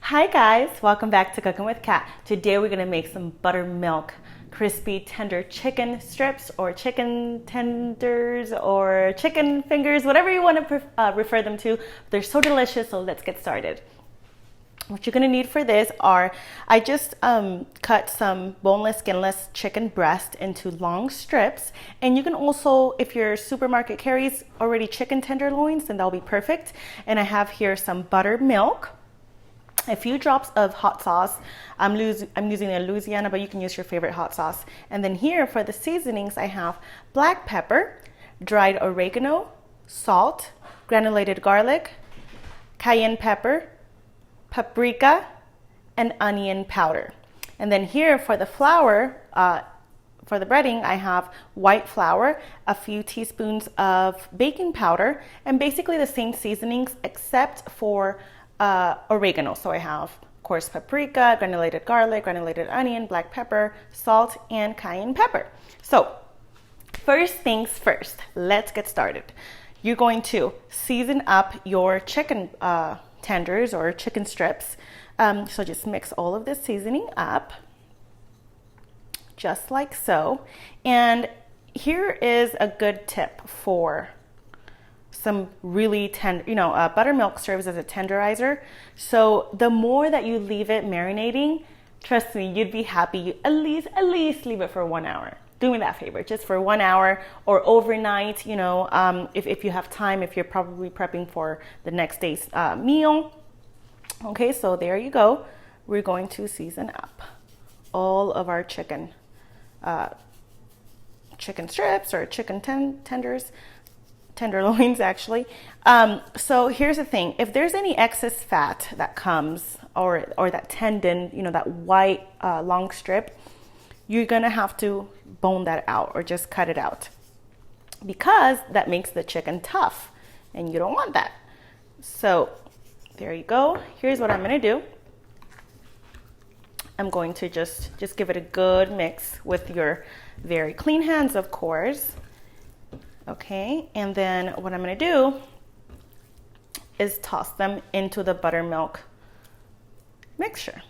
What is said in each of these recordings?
Hi guys, welcome back to Cooking with Kat. Today we're gonna make some buttermilk crispy tender chicken strips or chicken tenders or chicken fingers, whatever you want to refer them to. They're so delicious, so let's get started. What you're gonna need for this are, I just cut some boneless, skinless chicken breast into long strips. And you can also, if your supermarket carries already chicken tenderloins, then that'll be perfect. And I have here some buttermilk, a few drops of hot sauce. I'm using a Louisiana, but you can use your favorite hot sauce. And then here for the seasonings, I have black pepper, dried oregano, salt, granulated garlic, cayenne pepper, paprika, and onion powder. And then here for the flour, for the breading, I have white flour, a few teaspoons of baking powder, and basically the same seasonings except for oregano. So I have, of course, paprika, granulated garlic, granulated onion, black pepper, salt, and cayenne pepper. So first things first, let's get started. You're going to season up your chicken tenders or chicken strips. So just mix all of this seasoning up, just like so. And here is a good tip for some really tender, buttermilk serves as a tenderizer. So the more that you leave it marinating, trust me, you'd be happy. You at least leave it for 1 hour. Do me that favor, just for 1 hour or overnight, if you have time, if you're probably prepping for the next day's meal. Okay, so there you go. We're going to season up all of our chicken strips or chicken tenders, tenderloins actually. So here's the thing, if there's any excess fat that comes or that tendon, that white long strip, you're gonna have to bone that out or just cut it out, because that makes the chicken tough and you don't want that. So there you go. Here's what I'm gonna do. I'm going to just give it a good mix with your very clean hands, of course. Okay, and then what I'm gonna do is toss them into the buttermilk mixture.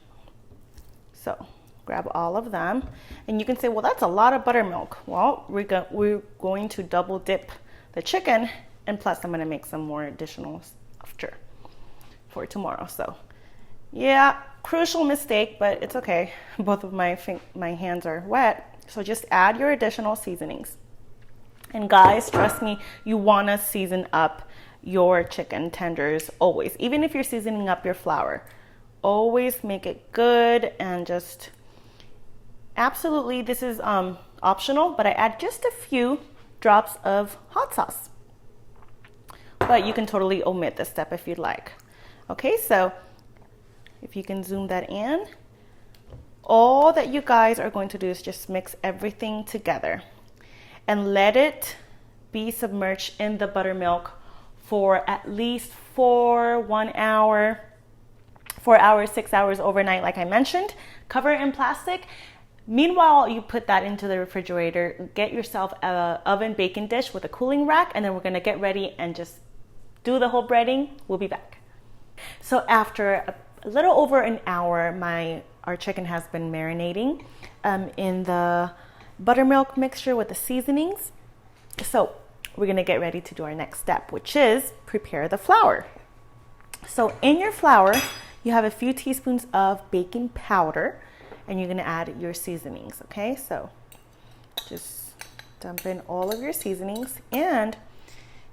So grab all of them, and you can say, well, that's a lot of buttermilk. Well, we're going to double dip the chicken, and plus I'm gonna make some more additional after for tomorrow. So yeah, crucial mistake, but it's okay. Both of my hands are wet. So just add your additional seasonings. And guys, trust me, you wanna season up your chicken tenders always. Even if you're seasoning up your flour, always make it good. And just absolutely, this is optional, but I add just a few drops of hot sauce. But you can totally omit this step if you'd like. Okay, so if you can zoom that in, all that you guys are going to do is just mix everything together and let it be submerged in the buttermilk for at least 1 hour, 4 hours, 6 hours overnight, like I mentioned. Cover it in plastic. Meanwhile, you put that into the refrigerator. Get yourself an oven baking dish with a cooling rack, and then we're gonna get ready and just do the whole breading. We'll be back. So after a little over an hour, our chicken has been marinating in the buttermilk mixture with the seasonings. So we're gonna get ready to do our next step, which is prepare the flour. So in your flour, you have a few teaspoons of baking powder, and you're gonna add your seasonings, okay? So just dump in all of your seasonings, and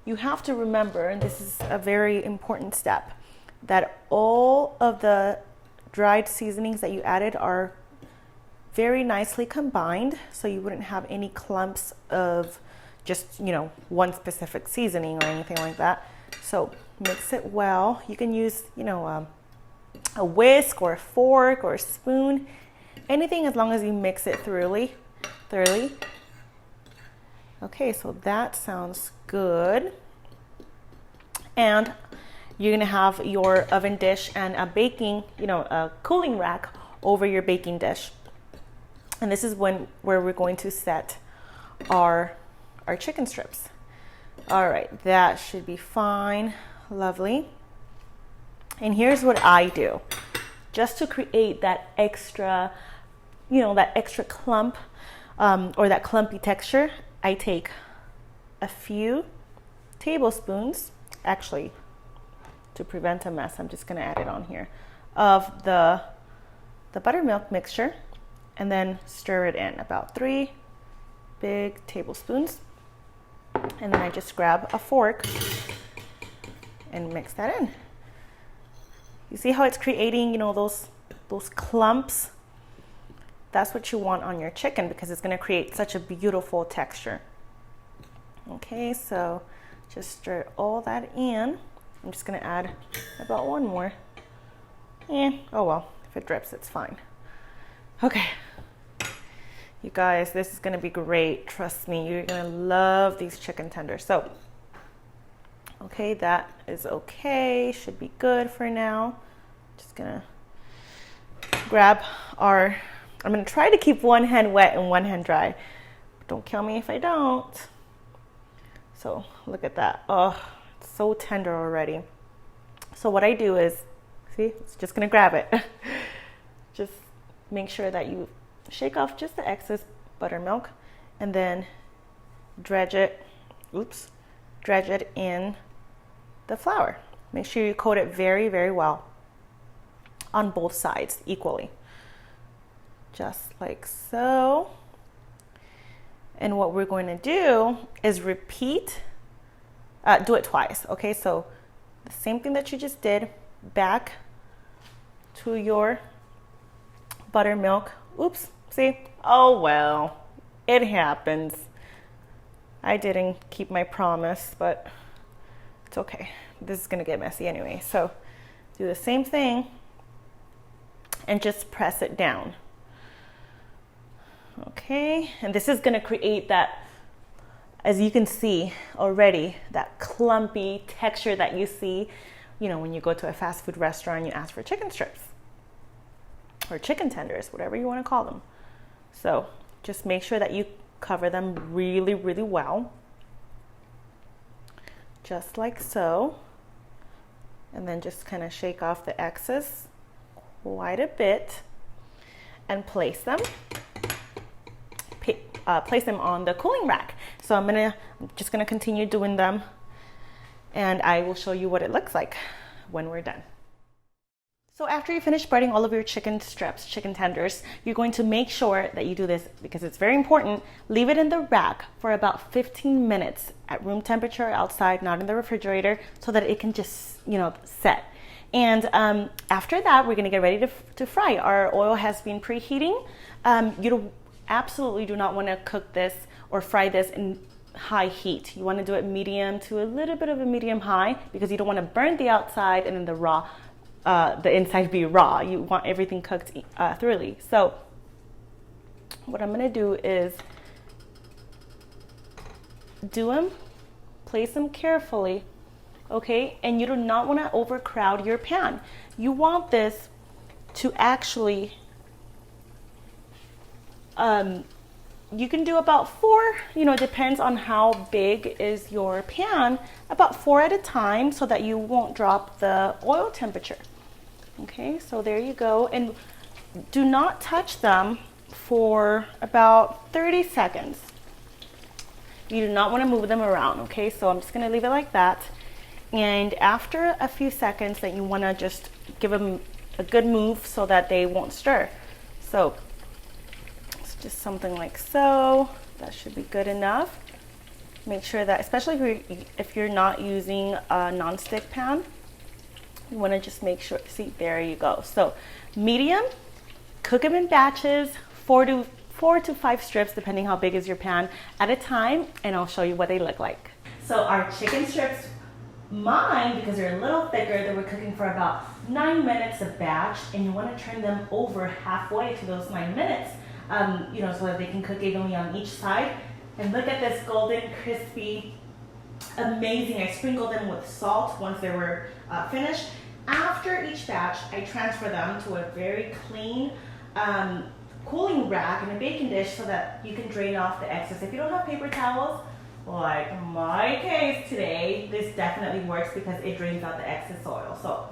you have to remember, and this is a very important step, that all of the dried seasonings that you added are very nicely combined, so you wouldn't have any clumps of just, one specific seasoning or anything like that. So mix it well. You can use, a whisk or a fork or a spoon, anything as long as you mix it thoroughly. Okay, so that sounds good. And you're gonna have your oven dish and a baking, a cooling rack over your baking dish. And this is where we're going to set our chicken strips. All right, that should be fine. Lovely. And here's what I do. just to create that extra, you know, that extra clump or that clumpy texture, I take a few tablespoons, actually, to prevent a mess, I'm just gonna add it on here, of the buttermilk mixture, and then stir it in, about 3 big tablespoons. And then I just grab a fork and mix that in. You see how it's creating, you know, those clumps? That's what you want on your chicken because it's gonna create such a beautiful texture. Okay, so just stir all that in. I'm just gonna add about 1 more. Oh well, if it drips, it's fine. Okay. You guys, this is gonna be great. Trust me, you're gonna love these chicken tenders. So, okay, that is okay. Should be good for now. Just gonna grab I'm gonna try to keep one hand wet and one hand dry. Don't kill me if I don't. So look at that. Oh, it's so tender already. So what I do is, see, it's just gonna grab it. Just make sure that you shake off just the excess buttermilk and then dredge it in the flour. Make sure you coat it very, very well on both sides equally. Just like so. And what we're going to do is repeat, do it twice. Okay, so the same thing that you just did, back to your buttermilk. Oops, see? Oh well, it happens. I didn't keep my promise, but it's okay. This is gonna get messy anyway. So do the same thing and just press it down. Okay, and this is gonna create that, as you can see already, that clumpy texture that you see, you know, when you go to a fast food restaurant and you ask for chicken strips or chicken tenders, whatever you want to call them. So just make sure that you cover them really, really well, just like so, and then just kind of shake off the excess quite a bit and place them on the cooling rack. So I'm just gonna continue doing them, and I will show you what it looks like when we're done. So after you finish breading all of your chicken strips, chicken tenders, you're going to make sure that you do this because it's very important. Leave it in the rack for about 15 minutes at room temperature outside, not in the refrigerator, so that it can just, you know, set. And after that, we're gonna get ready to fry. Our oil has been preheating. You absolutely do not want to cook this or fry this in high heat. You want to do it medium to a little bit of a medium high because you don't want to burn the outside and then the inside be raw. You want everything cooked thoroughly. So what I'm going to do is place them carefully, okay? And you do not want to overcrowd your pan. You want this to actually you can do about 4, you know, it depends on how big is your pan, about 4 at a time so that you won't drop the oil temperature. Okay, so there you go. And do not touch them for about 30 seconds. You do not want to move them around, okay? So I'm just going to leave it like that. And after a few seconds, then you want to just give them a good move so that they won't stir. So just something like so. That should be good enough. Make sure that, especially if you're not using a non-stick pan, you want to just make sure. See, there you go. So medium, cook them in batches, 4 to 5 strips, depending how big is your pan at a time, and I'll show you what they look like. So our chicken strips, mine, because they're a little thicker, they were cooking for about 9 minutes a batch, and you want to turn them over halfway to those 9 minutes. You know, so that they can cook evenly on each side. And look at this golden, crispy, amazing. I sprinkled them with salt once they were finished. After each batch, I transfer them to a very clean cooling rack in a baking dish so that you can drain off the excess. If you don't have paper towels, like my case today, this definitely works because it drains out the excess oil. So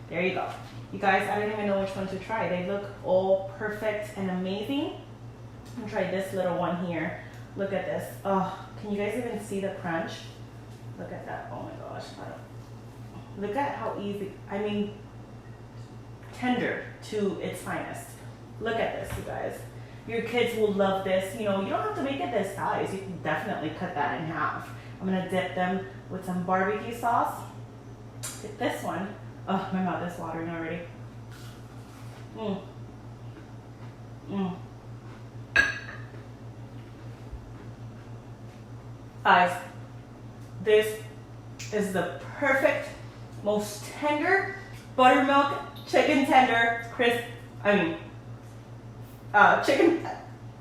There you go. You guys, I don't even know which one to try. They look all perfect and amazing. I'm gonna try this little one here. Look at this. Oh, can you guys even see the crunch? Look at that. Oh my gosh. Look at how easy, I mean, tender to its finest. Look at this, you guys. Your kids will love this. You know, you don't have to make it this size. You can definitely cut that in half. I'm gonna dip them with some barbecue sauce. Get this one. Oh, my mouth is watering already. Guys, this is the perfect, most tender buttermilk chicken tender crisp. Chicken.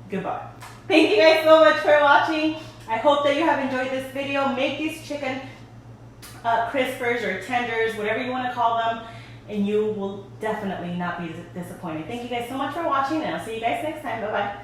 Goodbye. Thank you guys so much for watching. I hope that you have enjoyed this video. Make these chicken crispers or tenders, whatever you want to call them, and you will definitely not be disappointed. Thank you guys so much for watching, and I'll see you guys next time. Bye bye.